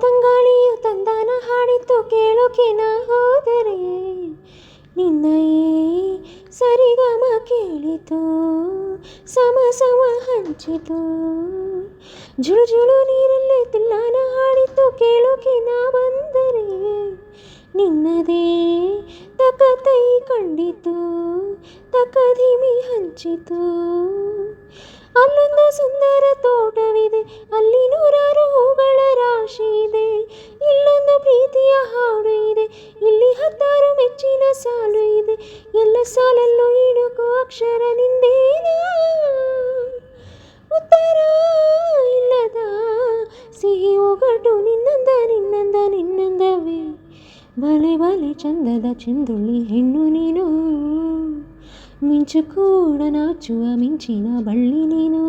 ತಂಗಾಳಿಯು ತಂದಾನ ಹಾಡಿತು ಕೇಳೋಕೆ ನಾ ಹೋದರೆ ನಿನ್ನ ಈ ಸರಿಗಮ ಕೇಳಿತು ಸಮ ಸಮ ಹಂಚಿತು ಜುಳು ಜುಳು ನೀರಲ್ಲೇ ತಿಲ್ಲಾನ ಹಾಡಿತು ಕೇಳೋಕೆ ನಾ ಬಂದರೆ ನಿನ್ನದೇ ತಕತೈ ಕಂಡಿತು ತಕಧಿಮಿ ಹಂಚಿತು ಅಲ್ಲೊಂದು ಸುಂದರ ತೋಟವಿದೆ ಅಲ್ಲಿ ನೂರಾರು ಹೂಗಳ ರಾಶಿ ಇದೆ ಇಲ್ಲೊಂದು ಪ್ರೀತಿಯ ಹಾಡು ಇದೆ ಇಲ್ಲಿ 10 ಮೆಚ್ಚಿನ ಸಾಲು ಇದೆ ಎಲ್ಲ ಸಾಲಲ್ಲೂ ಇಣುಕು ಅಕ್ಷರ ನಿಂದೇನಾ ಉತ್ತರ ಇಲ್ಲದ ಸಿಹಿ ಒಗಟು ನಿನ್ನಂದವೇ ಬಲೆ ಬಲೆ ಚಂದದ ಚೆಂದುಳ್ಳಿ ಹೆಣ್ಣು ನೀನು ಮಿಂಚು ಕೂಡ ನಾಚುವ ಮಿಂಚಿನ ಬಳ್ಳಿ ನೀನು